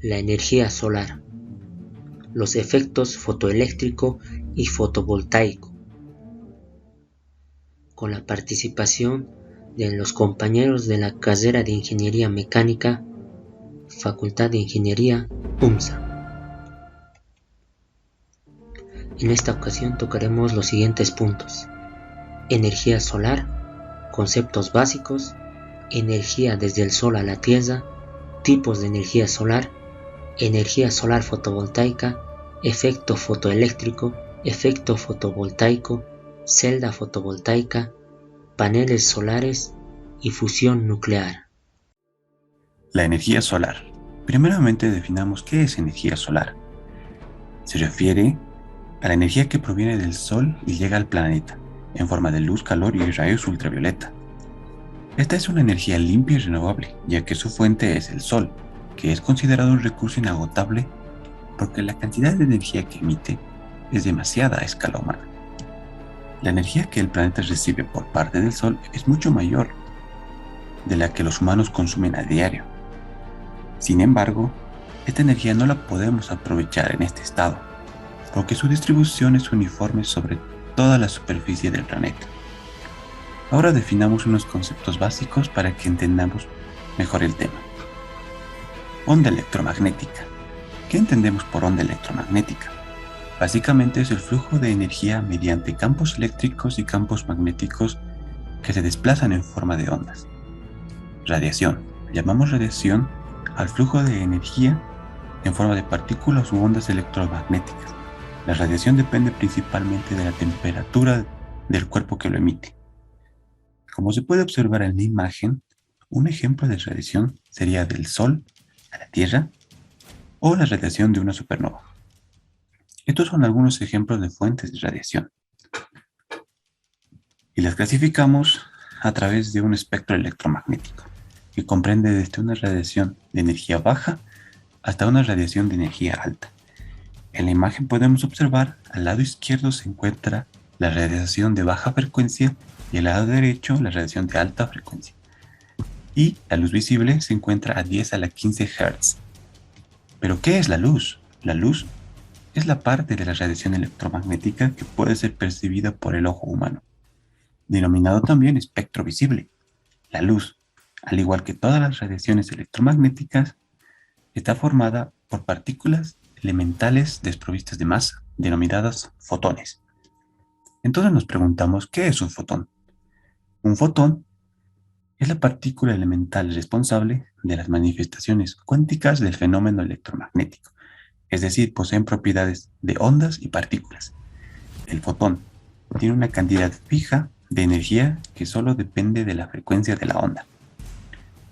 La energía solar, los efectos fotoeléctrico y fotovoltaico, con la participación de los compañeros de la carrera de Ingeniería Mecánica, Facultad de Ingeniería, UMSA. En esta ocasión tocaremos los siguientes puntos: energía solar, conceptos básicos, energía desde el sol a la tierra, tipos de energía solar fotovoltaica, efecto fotoeléctrico, efecto fotovoltaico, celda fotovoltaica, paneles solares y fusión nuclear. La energía solar. Primeramente definamos qué es energía solar. Se refiere a la energía que proviene del Sol y llega al planeta, en forma de luz, calor y rayos ultravioleta. Esta es una energía limpia y renovable, ya que su fuente es el Sol, que es considerado un recurso inagotable porque la cantidad de energía que emite es demasiada a escala humana. La energía que el planeta recibe por parte del Sol es mucho mayor de la que los humanos consumen a diario. Sin embargo, esta energía no la podemos aprovechar en este estado, porque su distribución es uniforme sobre toda la superficie del planeta. Ahora definamos unos conceptos básicos para que entendamos mejor el tema. Onda electromagnética. ¿Qué entendemos por onda electromagnética? Básicamente es el flujo de energía mediante campos eléctricos y campos magnéticos que se desplazan en forma de ondas. Radiación. Llamamos radiación al flujo de energía en forma de partículas u ondas electromagnéticas. La radiación depende principalmente de la temperatura del cuerpo que lo emite. Como se puede observar en la imagen, un ejemplo de radiación sería del Sol a la Tierra o la radiación de una supernova. Estos son algunos ejemplos de fuentes de radiación. Y las clasificamos a través de un espectro electromagnético, que comprende desde una radiación de energía baja hasta una radiación de energía alta. En la imagen podemos observar al lado izquierdo se encuentra la radiación de baja frecuencia y al lado derecho la radiación de alta frecuencia. Y la luz visible se encuentra a 10 a la 15 Hz. ¿Pero qué es la luz? La luz es la parte de la radiación electromagnética que puede ser percibida por el ojo humano, denominado también espectro visible. La luz, al igual que todas las radiaciones electromagnéticas, está formada por partículas elementales desprovistas de masa, denominadas fotones. Entonces nos preguntamos, ¿qué es un fotón? Un fotón es la partícula elemental responsable de las manifestaciones cuánticas del fenómeno electromagnético, es decir, poseen propiedades de ondas y partículas. El fotón tiene una cantidad fija de energía que solo depende de la frecuencia de la onda.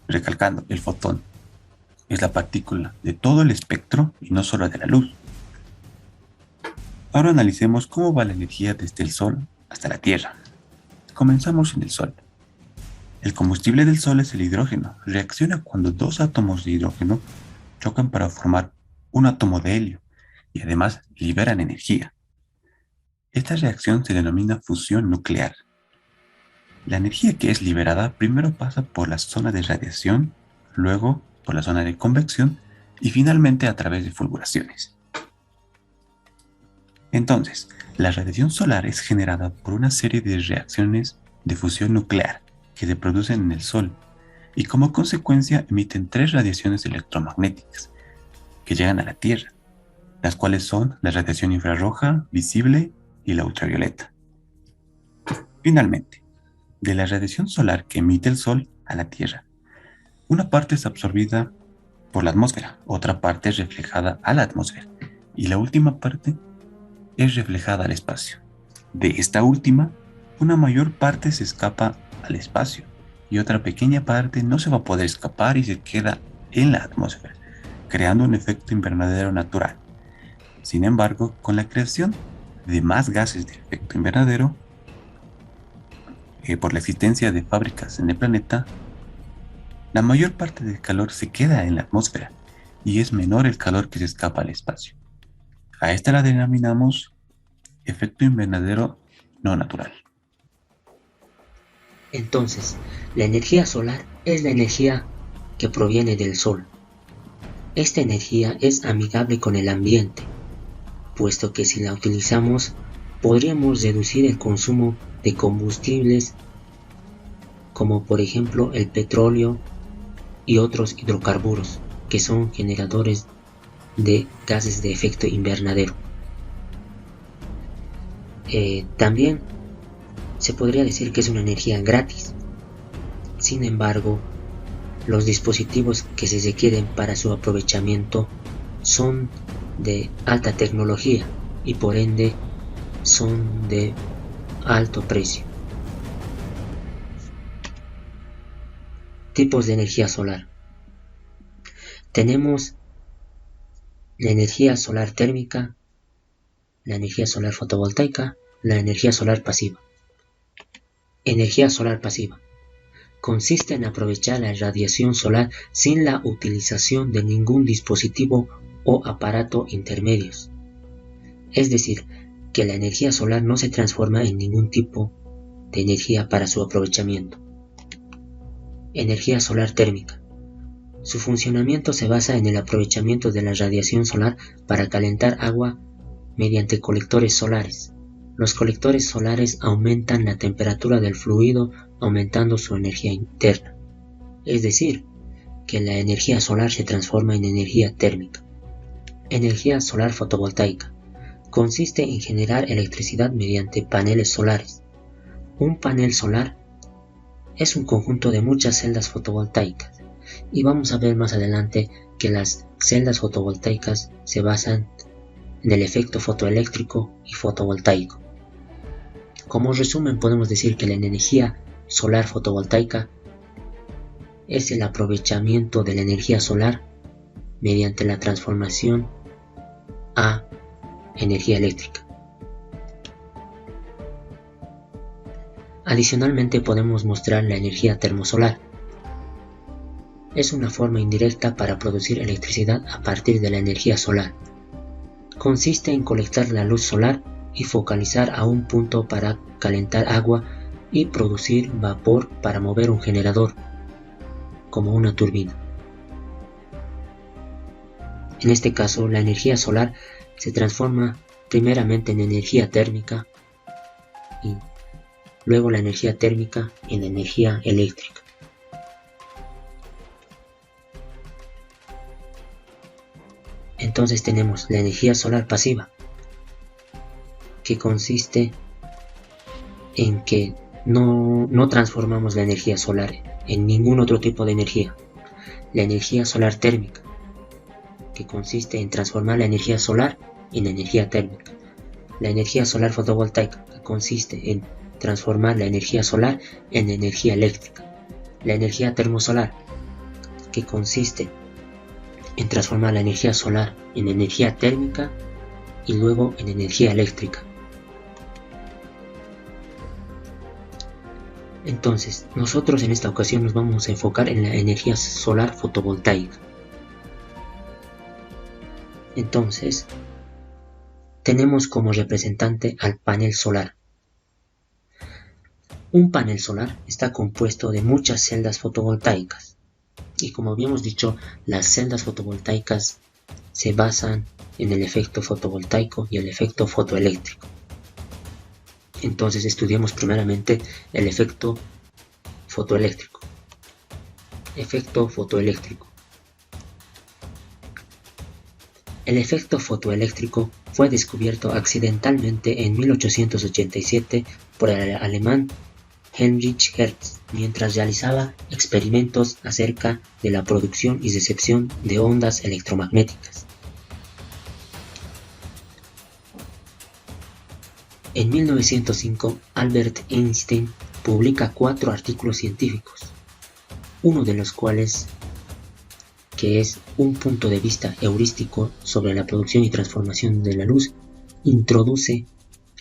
Recalcando, el fotón es la partícula de todo el espectro y no solo de la luz. Ahora analicemos cómo va la energía desde el Sol hasta la Tierra. Comenzamos en el Sol. El combustible del Sol es el hidrógeno. Reacciona cuando dos átomos de hidrógeno chocan para formar un átomo de helio y además liberan energía. Esta reacción se denomina fusión nuclear. La energía que es liberada primero pasa por la zona de radiación, luego por la zona de convección y finalmente a través de fulguraciones. Entonces, la radiación solar es generada por una serie de reacciones de fusión nuclear que se producen en el Sol y como consecuencia emiten tres radiaciones electromagnéticas que llegan a la Tierra, las cuales son la radiación infrarroja, visible y la ultravioleta. Finalmente, de la radiación solar que emite el Sol a la Tierra, una parte es absorbida por la atmósfera, otra parte es reflejada a la atmósfera y la última parte es reflejada al espacio. De esta última, una mayor parte se escapa al espacio y otra pequeña parte no se va a poder escapar y se queda en la atmósfera, creando un efecto invernadero natural. Sin embargo, con la creación de más gases de efecto invernadero, por la existencia de fábricas en el planeta, la mayor parte del calor se queda en la atmósfera y es menor el calor que se escapa al espacio. A esta la denominamos efecto invernadero no natural. Entonces, la energía solar es la energía que proviene del Sol. Esta energía es amigable con el ambiente, puesto que si la utilizamos podríamos reducir el consumo de combustibles como por ejemplo el petróleo y otros hidrocarburos que son generadores de gases de efecto invernadero. También se podría decir que es una energía gratis. Sin embargo, los dispositivos que se requieren para su aprovechamiento son de alta tecnología y por ende son de alto precio. Tipos de energía solar. Tenemos la energía solar térmica, la energía solar fotovoltaica, la energía solar pasiva. Energía solar pasiva. Consiste en aprovechar la radiación solar sin la utilización de ningún dispositivo o aparato intermedios. Es decir, que la energía solar no se transforma en ningún tipo de energía para su aprovechamiento. Energía solar térmica. Su funcionamiento se basa en el aprovechamiento de la radiación solar para calentar agua mediante colectores solares. Los colectores solares aumentan la temperatura del fluido aumentando su energía interna. Es decir, que la energía solar se transforma en energía térmica. Energía solar fotovoltaica. Consiste en generar electricidad mediante paneles solares. Un panel solar es un conjunto de muchas celdas fotovoltaicas y vamos a ver más adelante que las celdas fotovoltaicas se basan en el efecto fotoeléctrico y fotovoltaico. Como resumen podemos decir que la energía solar fotovoltaica es el aprovechamiento de la energía solar mediante la transformación a energía eléctrica. Adicionalmente podemos mostrar la energía termosolar. Es una forma indirecta para producir electricidad a partir de la energía solar. Consiste en colectar la luz solar y focalizar a un punto para calentar agua y producir vapor para mover un generador, como una turbina. En este caso, la energía solar se transforma primeramente en energía térmica y luego la energía térmica en energía eléctrica. Entonces tenemos la energía solar pasiva, que consiste en que no transformamos la energía solar en ningún otro tipo de energía. La energía solar térmica, que consiste en transformar la energía solar en energía térmica. La energía solar fotovoltaica, que consiste en transformar la energía solar en energía eléctrica. La energía termosolar, que consiste en transformar la energía solar en energía térmica y luego en energía eléctrica. Entonces, nosotros en esta ocasión nos vamos a enfocar en la energía solar fotovoltaica. Entonces, tenemos como representante al panel solar. Un panel solar está compuesto de muchas celdas fotovoltaicas. Y como habíamos dicho, las celdas fotovoltaicas se basan en el efecto fotovoltaico y el efecto fotoeléctrico. Entonces estudiamos primeramente el efecto fotoeléctrico. Efecto fotoeléctrico. El efecto fotoeléctrico fue descubierto accidentalmente en 1887 por el alemán Heinrich Hertz, mientras realizaba experimentos acerca de la producción y recepción de ondas electromagnéticas. En 1905, Albert Einstein publica 4 artículos científicos, uno de los cuales, que es un punto de vista heurístico sobre la producción y transformación de la luz, introduce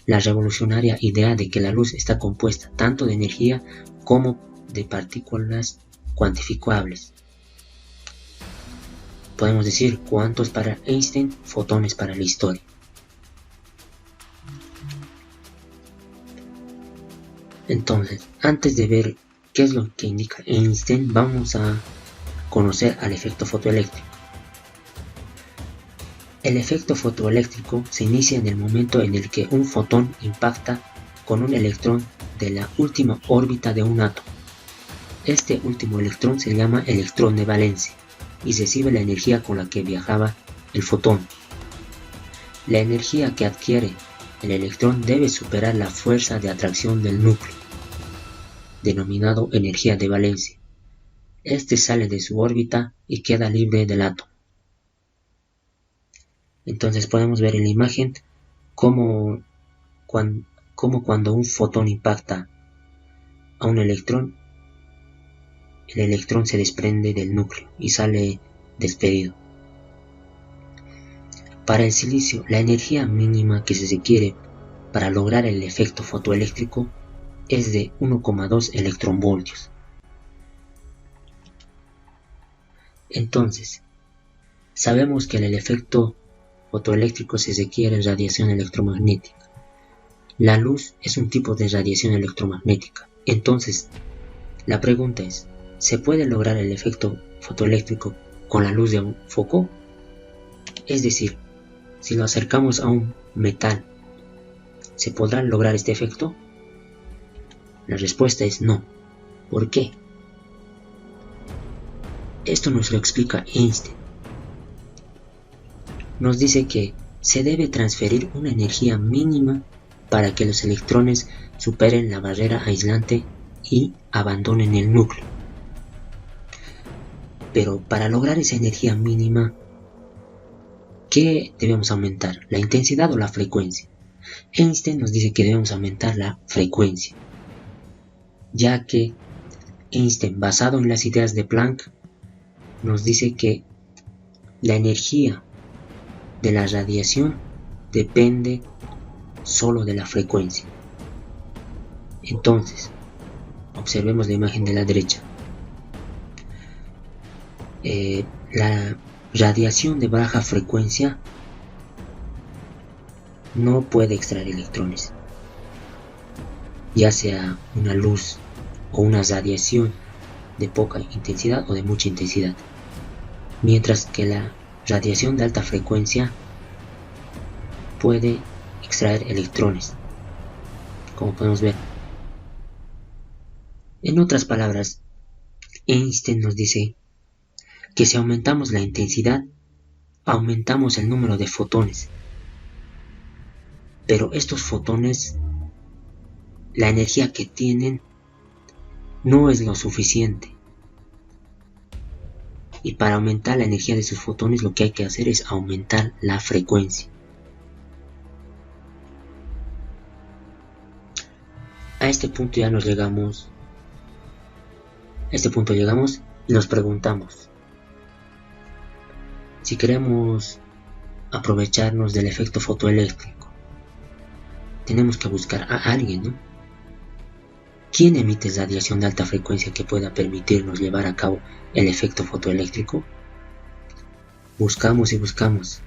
la revolucionaria idea de que la luz está compuesta tanto de energía como de partículas cuantificables. Podemos decir cuantos para Einstein, fotones para la historia. Entonces, antes de ver qué es lo que indica Einstein, vamos a conocer al efecto fotoeléctrico. El efecto fotoeléctrico se inicia en el momento en el que un fotón impacta con un electrón de la última órbita de un átomo. Este último electrón se llama electrón de valencia y recibe la energía con la que viajaba el fotón. La energía que adquiere el electrón debe superar la fuerza de atracción del núcleo, denominado energía de valencia. Este sale de su órbita y queda libre del átomo. Entonces podemos ver en la imagen cómo cuando un fotón impacta a un electrón, el electrón se desprende del núcleo y sale despedido. Para el silicio, la energía mínima que se requiere para lograr el efecto fotoeléctrico es de 1,2 electronvoltios. Entonces, sabemos que en el efecto fotoeléctrico se requiere radiación electromagnética. La luz es un tipo de radiación electromagnética. Entonces, la pregunta es, ¿se puede lograr el efecto fotoeléctrico con la luz de un foco? Es decir, si lo acercamos a un metal, ¿se podrá lograr este efecto? La respuesta es no. ¿Por qué? Esto nos lo explica Einstein. Nos dice que se debe transferir una energía mínima para que los electrones superen la barrera aislante y abandonen el núcleo. Pero para lograr esa energía mínima, ¿qué debemos aumentar? ¿La intensidad o la frecuencia? Einstein nos dice que debemos aumentar la frecuencia, ya que Einstein, basado en las ideas de Planck, nos dice que la energía de la radiación depende solo de la frecuencia. Entonces, observemos la imagen de la derecha. La radiación de baja frecuencia no puede extraer electrones, ya sea una luz o una radiación de poca intensidad o de mucha intensidad, mientras que la radiación de alta frecuencia puede extraer electrones, como podemos ver. En otras palabras, Einstein nos dice que si aumentamos la intensidad, aumentamos el número de fotones, pero estos fotones, la energía que tienen no es lo suficiente. Y para aumentar la energía de sus fotones, lo que hay que hacer es aumentar la frecuencia. A este punto ya llegamos y nos preguntamos, si queremos aprovecharnos del efecto fotoeléctrico, tenemos que buscar a alguien, ¿no? ¿Quién emite radiación de alta frecuencia que pueda permitirnos llevar a cabo el efecto fotoeléctrico? Buscamos y buscamos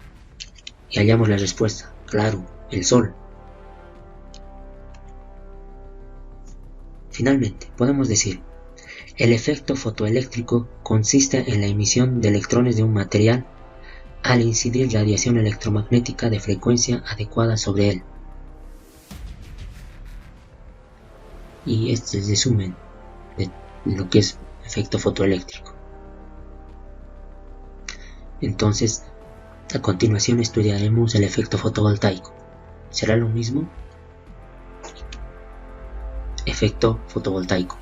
y hallamos la respuesta. Claro, el Sol. Finalmente, podemos decir, el efecto fotoeléctrico consiste en la emisión de electrones de un material al incidir radiación electromagnética de frecuencia adecuada sobre él. Y este es el resumen de lo que es efecto fotoeléctrico. Entonces, a continuación estudiaremos el efecto fotovoltaico. ¿Será lo mismo? Efecto fotovoltaico.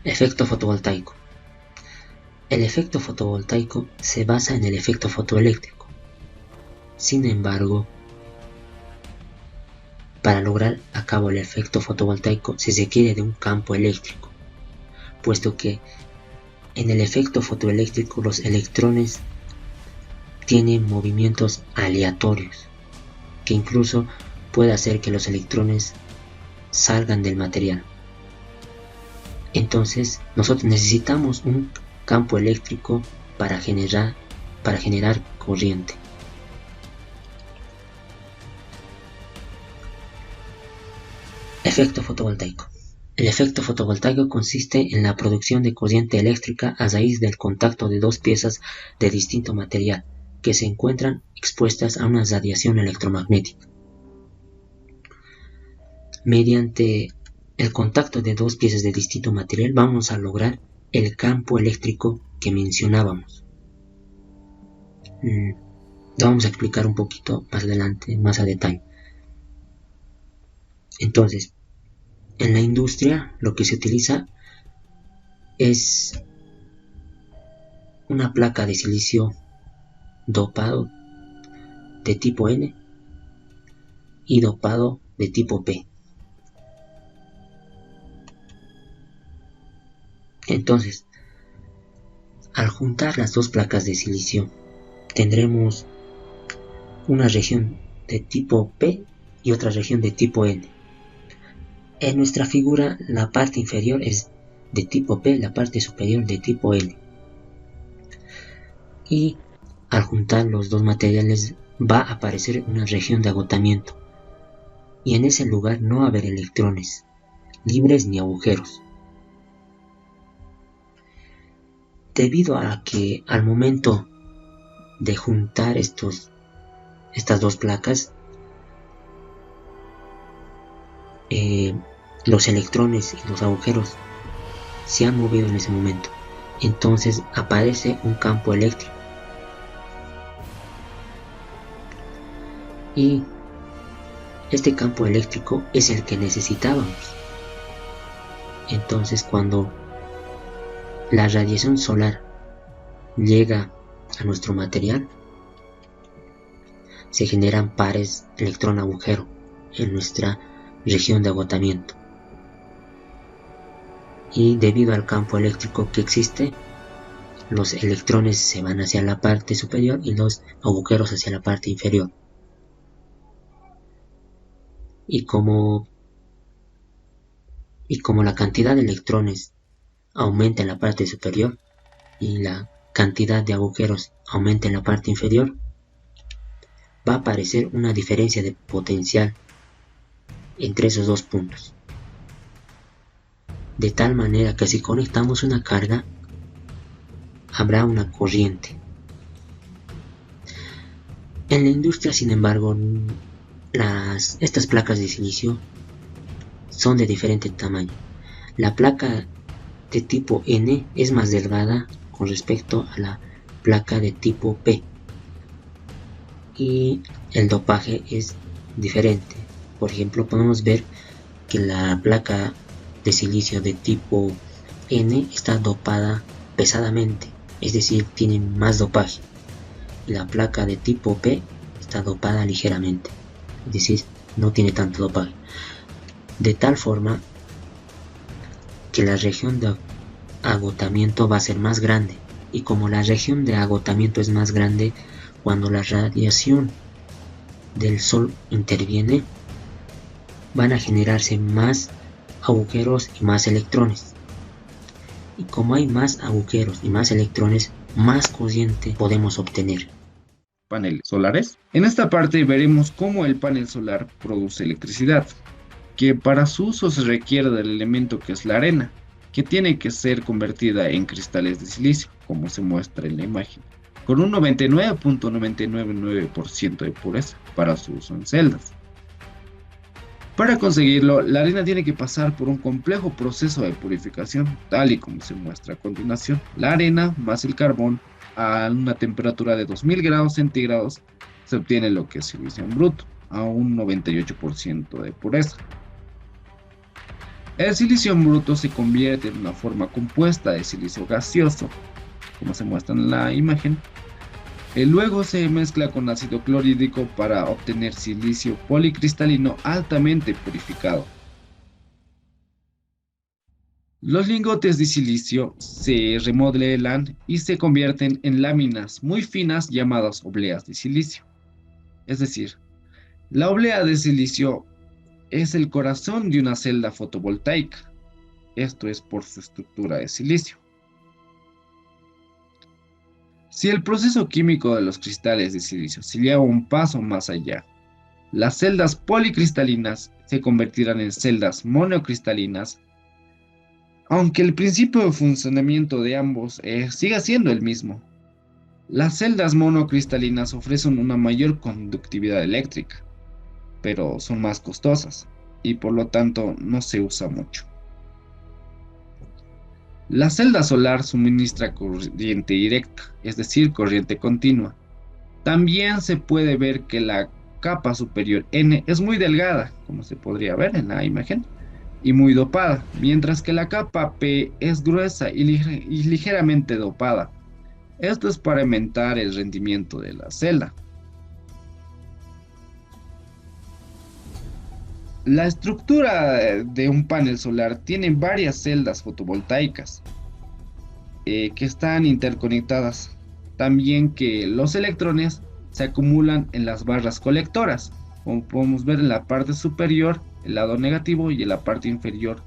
Efecto fotovoltaico. El efecto fotovoltaico se basa en el efecto fotoeléctrico. Sin embargo, para lograr a cabo el efecto fotovoltaico se requiere de un campo eléctrico, puesto que en el efecto fotoeléctrico los electrones tienen movimientos aleatorios, que incluso puede hacer que los electrones salgan del material. Entonces, nosotros necesitamos un campo eléctrico para generar corriente. Efecto fotovoltaico. El efecto fotovoltaico consiste en la producción de corriente eléctrica a raíz del contacto de dos piezas de distinto material que se encuentran expuestas a una radiación electromagnética. Mediante el contacto de dos piezas de distinto material vamos a lograr el campo eléctrico que mencionábamos. Lo vamos a explicar un poquito más adelante, más a detalle. Entonces, en la industria lo que se utiliza es una placa de silicio dopado de tipo N y dopado de tipo P. Entonces, al juntar las dos placas de silicio, tendremos una región de tipo P y otra región de tipo N. En nuestra figura, la parte inferior es de tipo P, la parte superior de tipo N. Y al juntar los dos materiales va a aparecer una región de agotamiento. Y en ese lugar no va a haber electrones libres ni agujeros. Debido a que al momento de juntar estas dos placas, los electrones y los agujeros se han movido en ese momento. Entonces aparece un campo eléctrico. Y este campo eléctrico es el que necesitábamos. Entonces, cuando la radiación solar llega a nuestro material, se generan pares electrón-agujero en nuestra región de agotamiento. Y debido al campo eléctrico que existe, los electrones se van hacia la parte superior y los agujeros hacia la parte inferior. Y como la cantidad de electrones aumenta en la parte superior y la cantidad de agujeros aumenta en la parte inferior, va a aparecer una diferencia de potencial entre esos dos puntos. De tal manera que si conectamos una carga, habrá una corriente. En la industria, sin embargo, estas placas de silicio son de diferente tamaño. La placa de tipo N es más delgada con respecto a la placa de tipo P, y el dopaje es diferente. Por ejemplo, podemos ver que la placa de silicio de tipo N está dopada pesadamente, es decir, tiene más dopaje, y la placa de tipo P está dopada ligeramente, es decir, no tiene tanto dopaje, de tal forma que la región de agotamiento va a ser más grande. Y como la región de agotamiento es más grande, cuando la radiación del sol interviene, van a generarse más agujeros y más electrones. Y como hay más agujeros y más electrones, más corriente podemos obtener. Paneles solares. En esta parte veremos cómo el panel solar produce electricidad, que para su uso se requiere del elemento que es la arena, que tiene que ser convertida en cristales de silicio, como se muestra en la imagen, con un 99.999% de pureza para su uso en celdas. Para conseguirlo, la arena tiene que pasar por un complejo proceso de purificación, tal y como se muestra a continuación. La arena más el carbón a una temperatura de 2000 grados centígrados se obtiene lo que es silicio en bruto, a un 98% de pureza. El silicio en bruto se convierte en una forma compuesta de silicio gaseoso, como se muestra en la imagen. Luego se mezcla con ácido clorhídrico para obtener silicio policristalino altamente purificado. Los lingotes de silicio se remodelan y se convierten en láminas muy finas llamadas obleas de silicio. Es decir, la oblea de silicio es el corazón de una celda fotovoltaica. Esto es por su estructura de silicio. Si el proceso químico de los cristales de silicio se lleva un paso más allá, las celdas policristalinas se convertirán en celdas monocristalinas aunque el principio de funcionamiento de ambos siga siendo el mismo. Las celdas monocristalinas ofrecen una mayor conductividad eléctrica, pero son más costosas y por lo tanto no se usa mucho. La celda solar suministra corriente directa, es decir, corriente continua. También se puede ver que la capa superior N es muy delgada, como se podría ver en la imagen, y muy dopada, mientras que la capa P es gruesa y ligeramente dopada. Esto es para aumentar el rendimiento de la celda. La estructura de un panel solar tiene varias celdas fotovoltaicas que están interconectadas. También que los electrones se acumulan en las barras colectoras, como podemos ver en la parte superior, el lado negativo, y en la parte inferior,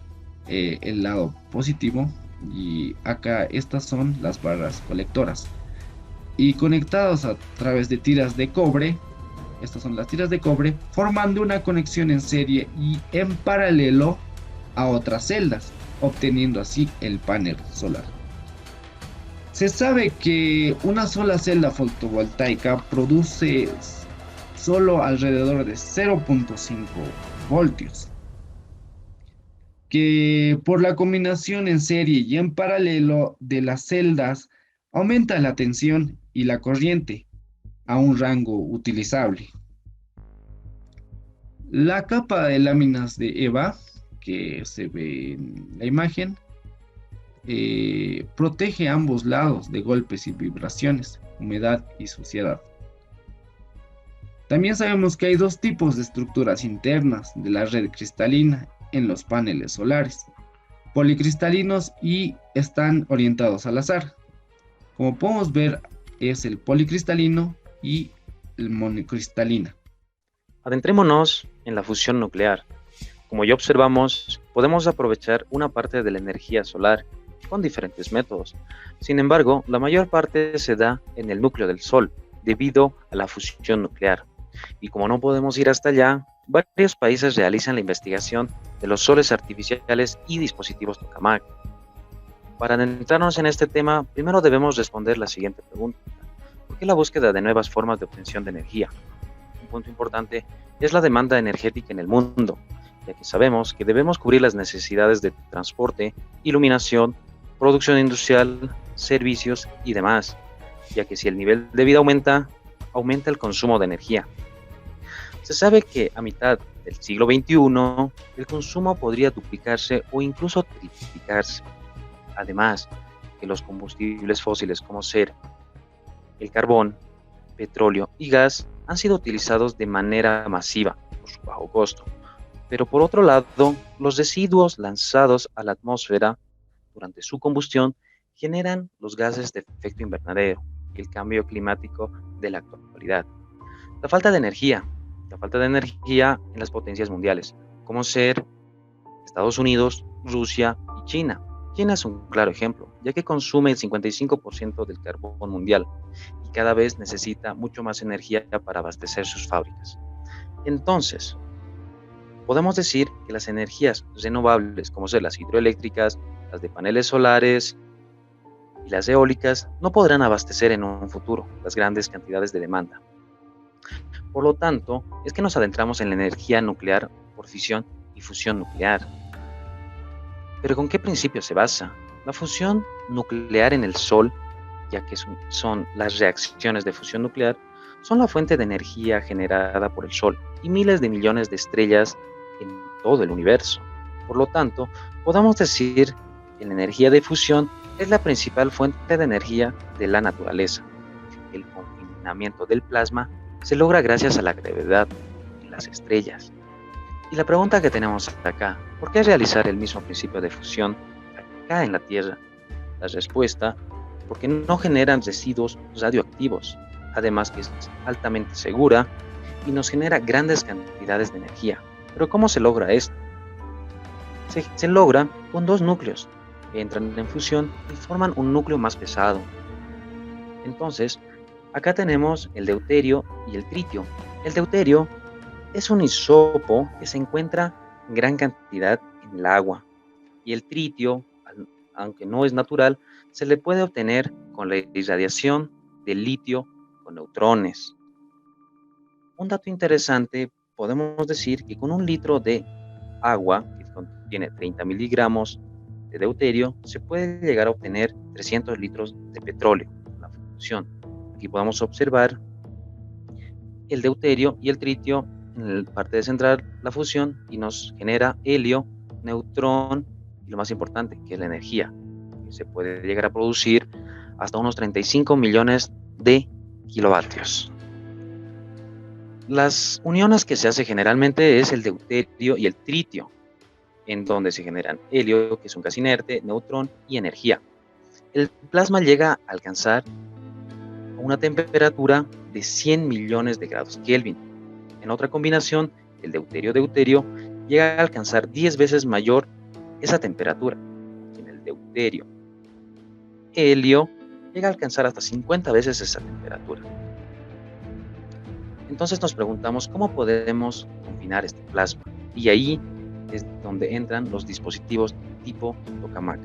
el lado positivo. Y acá estas son las barras colectoras. Y conectados a través de tiras de cobre, estas son las tiras de cobre, formando una conexión en serie y en paralelo a otras celdas, obteniendo así el panel solar. Se sabe que una sola celda fotovoltaica produce solo alrededor de 0.5 voltios, que por la combinación en serie y en paralelo de las celdas aumenta la tensión y la corriente a un rango utilizable. La capa de láminas de EVA, que se ve en la imagen, protege ambos lados de golpes y vibraciones, humedad y suciedad. También sabemos que hay dos tipos de estructuras internas de la red cristalina en los paneles solares: policristalinos y están orientados al azar. Como podemos ver, es el policristalino y el monocristalina. Adentrémonos en la fusión nuclear. Como ya observamos, podemos aprovechar una parte de la energía solar con diferentes métodos. Sin embargo, la mayor parte se da en el núcleo del Sol, debido a la fusión nuclear. Y como no podemos ir hasta allá, varios países realizan la investigación de los soles artificiales y dispositivos tokamak. Para adentrarnos en este tema, primero debemos responder la siguiente pregunta: ¿por qué la búsqueda de nuevas formas de obtención de energía? Un punto importante es la demanda energética en el mundo, ya que sabemos que debemos cubrir las necesidades de transporte, iluminación, producción industrial, servicios y demás, ya que si el nivel de vida aumenta, aumenta el consumo de energía. Se sabe que a mitad del siglo XXI, el consumo podría duplicarse o incluso triplicarse. Además, que los combustibles fósiles como ser el carbón, petróleo y gas han sido utilizados de manera masiva por su bajo costo. Pero por otro lado, los residuos lanzados a la atmósfera durante su combustión generan los gases de efecto invernadero y el cambio climático de la actualidad. La falta de energía en las potencias mundiales, como ser Estados Unidos, Rusia y China. China es un claro ejemplo, ya que consume el 55% del carbón mundial y cada vez necesita mucho más energía para abastecer sus fábricas. Entonces, podemos decir que las energías renovables, como son las hidroeléctricas, las de paneles solares y las eólicas, no podrán abastecer en un futuro las grandes cantidades de demanda. Por lo tanto, es que nos adentramos en la energía nuclear por fisión y fusión nuclear. ¿Pero con qué principio se basa? La fusión nuclear en el Sol, ya que son las reacciones de fusión nuclear, son la fuente de energía generada por el Sol y miles de millones de estrellas en todo el universo. Por lo tanto, podemos decir que la energía de fusión es la principal fuente de energía de la naturaleza. El confinamiento del plasma se logra gracias a la gravedad en las estrellas. Y la pregunta que tenemos acá: ¿por qué realizar el mismo principio de fusión acá en la Tierra? La respuesta: porque no generan residuos radioactivos, además que es altamente segura y nos genera grandes cantidades de energía. ¿Pero cómo se logra esto? Se logra con dos núcleos que entran en fusión y forman un núcleo más pesado. Entonces, acá tenemos el deuterio y el tritio. El deuterio es un isótopo que se encuentra en gran cantidad en el agua, y el tritio, al aunque no es natural, se le puede obtener con la irradiación del litio con neutrones. Un dato interesante, podemos decir que con un litro de agua que contiene 30 miligramos de deuterio, se puede llegar a obtener 300 litros de petróleo en la fusión. Aquí podemos observar el deuterio y el tritio en la parte de central, la fusión, y nos genera helio, neutrón y lo más importante, que es la energía, que se puede llegar a producir hasta unos 35 millones de kilovatios. Las uniones que se hace generalmente es el deuterio y el tritio, en donde se generan helio, que es un gas inerte, neutrón y energía. El plasma llega a alcanzar una temperatura de 100 millones de grados Kelvin. En otra combinación, el deuterio-deuterio llega a alcanzar 10 veces mayor esa temperatura. En el deuterio helio llega a alcanzar hasta 50 veces esa temperatura. Entonces nos preguntamos cómo podemos confinar este plasma. Y ahí es donde entran los dispositivos tipo tokamak,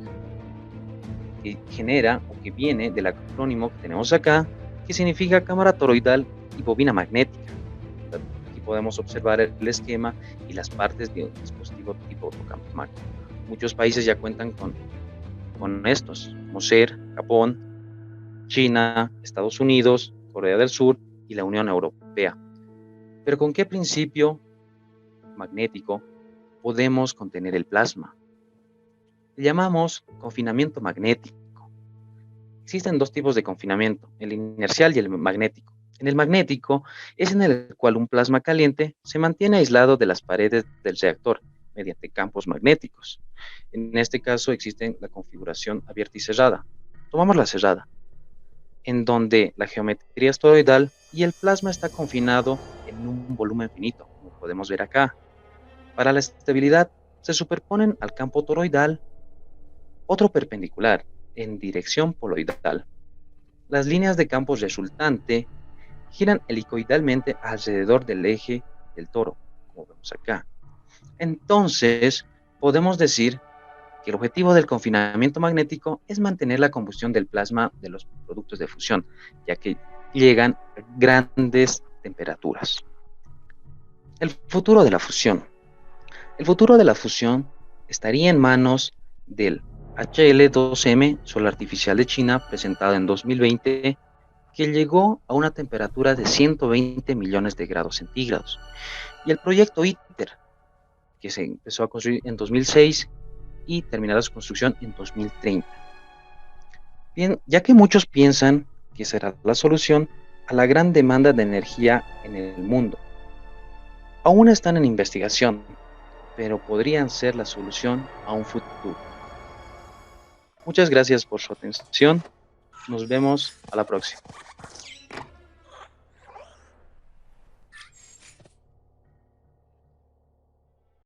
que genera o que viene del acrónimo que tenemos acá, que significa cámara toroidal y bobina magnética. Aquí podemos observar el esquema y las partes de un dispositivo tipo tokamak. Muchos países ya cuentan con estos, como ser Japón, China, Estados Unidos, Corea del Sur y la Unión Europea. Pero ¿con qué principio magnético podemos contener el plasma? Le llamamos confinamiento magnético. Existen dos tipos de confinamiento, el inercial y el magnético. En el magnético es en el cual un plasma caliente se mantiene aislado de las paredes del reactor mediante campos magnéticos. En este caso existe la configuración abierta y cerrada. Tomamos la cerrada, en donde la geometría es toroidal y el plasma está confinado en un volumen finito, como podemos ver acá. Para la estabilidad se superponen al campo toroidal otro perpendicular en dirección poloidal. Las líneas de campo resultante giran helicoidalmente alrededor del eje del toro, como vemos acá. Entonces, podemos decir que el objetivo del confinamiento magnético es mantener la combustión del plasma de los productos de fusión, ya que llegan a grandes temperaturas. El futuro de la fusión. El futuro de la fusión estaría en manos del HL2M, Sol Artificial de China, presentado en 2020, que llegó a una temperatura de 120 millones de grados centígrados. Y el proyecto ITER, que se empezó a construir en 2006 y terminará su construcción en 2030. Bien, ya que muchos piensan que será la solución a la gran demanda de energía en el mundo, aún están en investigación, pero podrían ser la solución a un futuro. Muchas gracias por su atención. Nos vemos a la próxima.